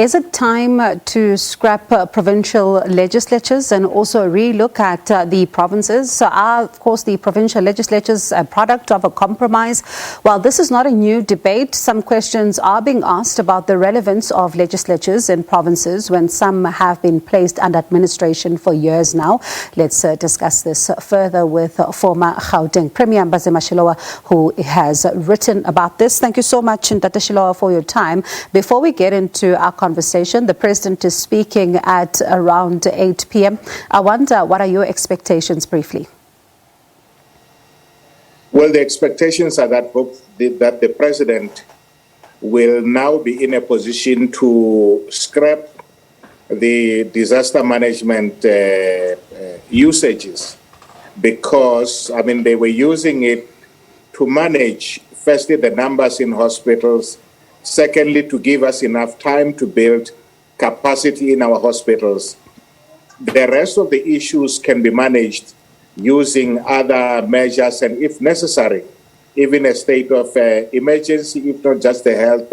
is it time to scrap provincial legislatures and also relook at the provinces? So are, of course, the provincial legislatures a product of a compromise? While this is not a new debate, some questions are being asked about the relevance of legislatures in provinces when some have been placed under administration for years now. Let's discuss this further with former Gauteng Premier Mbhazima Shilowa, who has written about this. Thank you so much, Ntata Shilowa, for your time. Before we get into our conversation, the President is speaking at around 8 p.m. I wonder, what are your expectations briefly? Well, the expectations are that the President will now be in a position to scrap the disaster management usages, because, I mean, they were using it to manage, firstly, the numbers in hospitals, secondly, to give us enough time to build capacity in our hospitals. The rest of the issues can be managed using other measures, and if necessary, even a state of emergency, if not just the health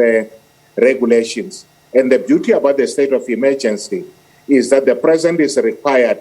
regulations. And the beauty about the state of emergency is that the President is required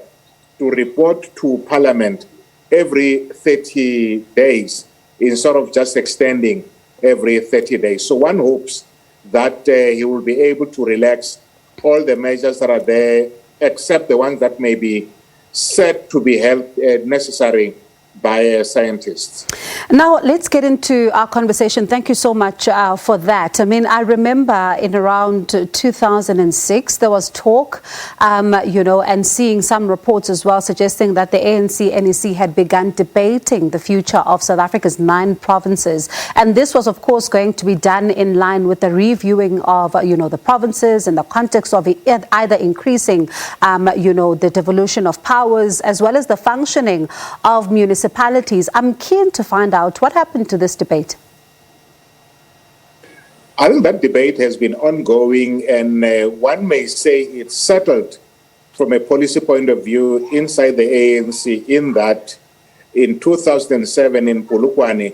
to report to Parliament every 30 days instead of just extending every 30 days. So one hopes that he will be able to relax all the measures that are there, except the ones that may be said to be health necessary by scientists. Now, let's get into our conversation. Thank you so much for that. I mean, I remember in around 2006, there was talk, and seeing some reports as well suggesting that the ANC-NEC had begun debating the future of South Africa's 9 provinces. And this was, of course, going to be done in line with the reviewing of, the provinces in the context of either increasing, the devolution of powers as well as the functioning of municipalities. I'm keen to find out what happened to this debate. I think that debate has been ongoing, and one may say it's settled from a policy point of view inside the ANC, in that in 2007 in Polokwane,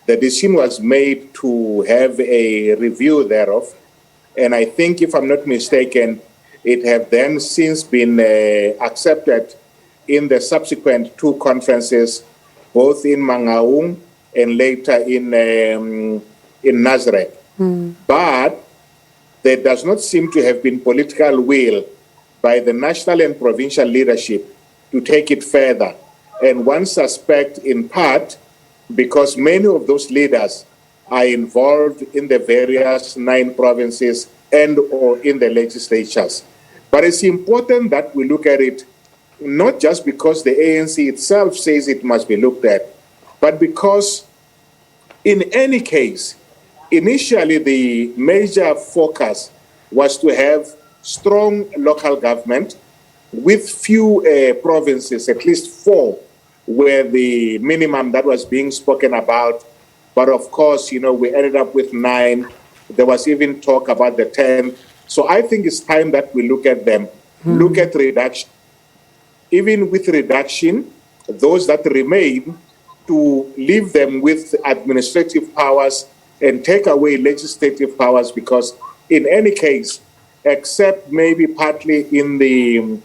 the decision was made to have a review thereof. And I think, if I'm not mistaken, it have then since been accepted in the subsequent 2 conferences, both in Mangaung and later in Nazareth. But there does not seem to have been political will by the national and provincial leadership to take it further. And one suspects, in part, because many of those leaders are involved in the various 9 provinces and or in the legislatures. But it's important that we look at it not just because the ANC itself says it must be looked at, but because in any case, initially the major focus was to have strong local government with few provinces, at least 4, were the minimum that was being spoken about. But of course, we ended up with 9. There was even talk about the 10th. So I think it's time that we look at them, look at reduction. Even with reduction, those that remain, to leave them with administrative powers and take away legislative powers, because in any case, except maybe partly in the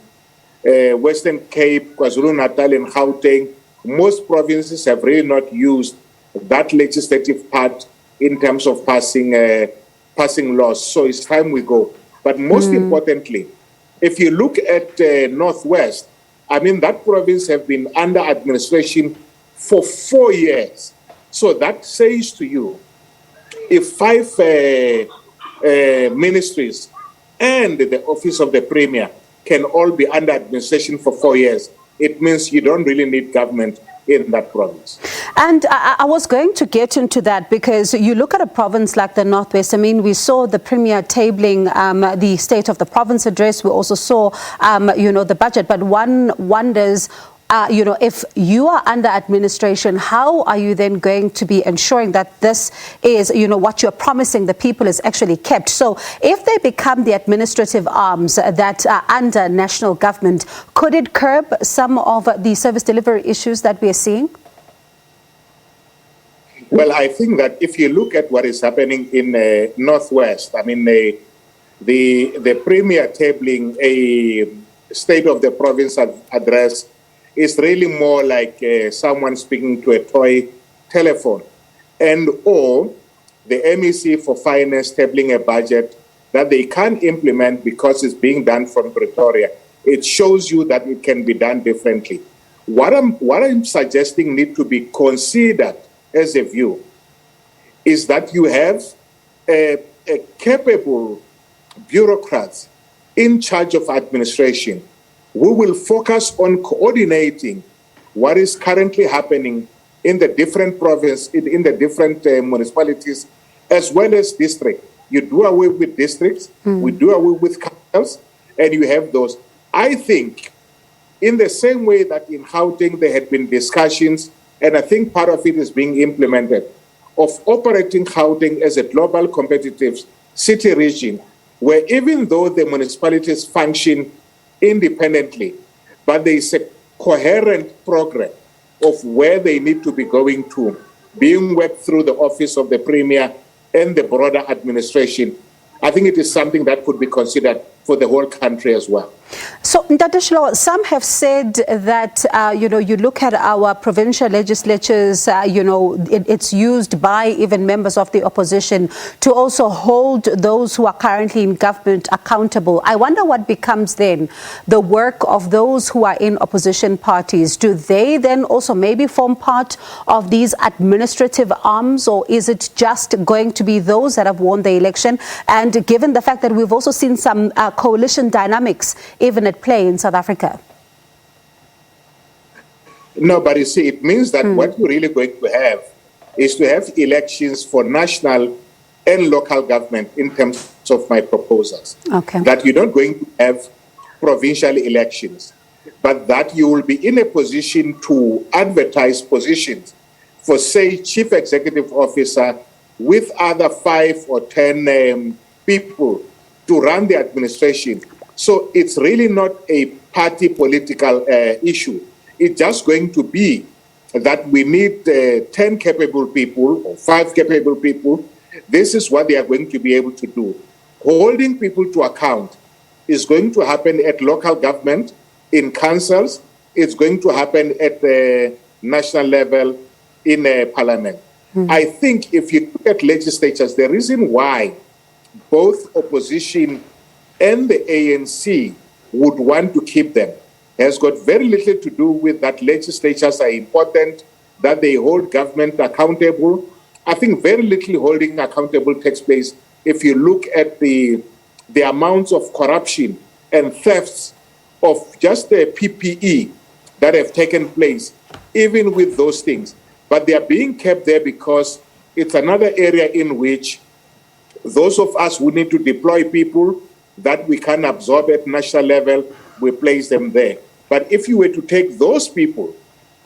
Western Cape, KwaZulu-Natal and Gauteng, most provinces have really not used that legislative part in terms of passing laws. So it's time we go. But most importantly, if you look at Northwest, I mean, that province have been under administration for 4 years. So that says to you, if 5 ministries and the office of the Premier can all be under administration for 4 years, it means you don't really need government in that province. And I was going to get into that, because you look at a province like the Northwest. I mean, we saw the Premier tabling the State of the Province address. We also saw, the budget. But one wonders, if you are under administration, how are you then going to be ensuring that this is, what you're promising the people is actually kept? So if they become the administrative arms that are under national government, could it curb some of the service delivery issues that we are seeing? Well, I think that if you look at what is happening in Northwest, I mean, the Premier tabling a State of the Province address is really more like someone speaking to a toy telephone, and or the MEC for Finance tabling a budget that they can't implement because it's being done from Pretoria. It shows you that it can be done differently. What I'm suggesting need to be considered as a view is that you have a capable bureaucrats in charge of administration who will focus on coordinating what is currently happening in the different provinces, in the different municipalities, as well as districts. You do away with districts, we do away with councils, and you have those. I think in the same way that in Gauteng there had been discussions, and I think part of it is being implemented, of operating Gauteng as a global competitive city region, where even though the municipalities function independently, but there is a coherent program of where they need to be going to, being worked through the office of the Premier and the broader administration. I think it is something that could be considered for the whole country as well. So, Dr. Shilowa, some have said that, you look at our provincial legislatures, it's used by even members of the opposition to also hold those who are currently in government accountable. I wonder what becomes then the work of those who are in opposition parties. Do they then also maybe form part of these administrative arms, or is it just going to be those that have won the election? And given the fact that we've also seen some coalition dynamics even at play in South Africa? No, but you see, it means that what you're really going to have is to have elections for national and local government in terms of my proposals. Okay. That you're not going to have provincial elections, but that you will be in a position to advertise positions for, say, chief executive officer with other 5 or 10 people to run the administration. So it's really not a party political issue. It's just going to be that we need 10 capable people or 5 capable people. This is what they are going to be able to do. Holding people to account is going to happen at local government, in councils. It's going to happen at the national level in parliament. I think if you look at legislatures, the reason why both opposition and the ANC would want to keep them has got very little to do with that legislatures are important, that they hold government accountable. I think very little holding accountable takes place if you look at the amounts of corruption and thefts of just the PPE that have taken place, even with those things. But they are being kept there because it's another area in which those of us who need to deploy people that we can absorb at national level, we place them there. But if you were to take those people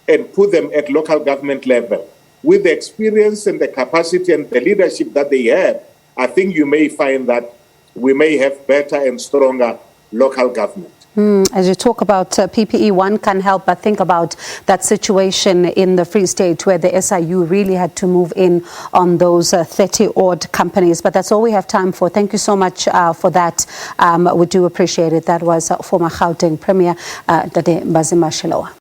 and put them at local government level, with the experience and the capacity and the leadership that they have, I think you may find that we may have better and stronger local government. As you talk about PPE, one can help but think about that situation in the Free State where the SIU really had to move in on those 30-odd companies. But that's all we have time for. Thank you so much for that. We do appreciate it. That was former Gauteng Premier Gauteng Mbhazima Shilowa.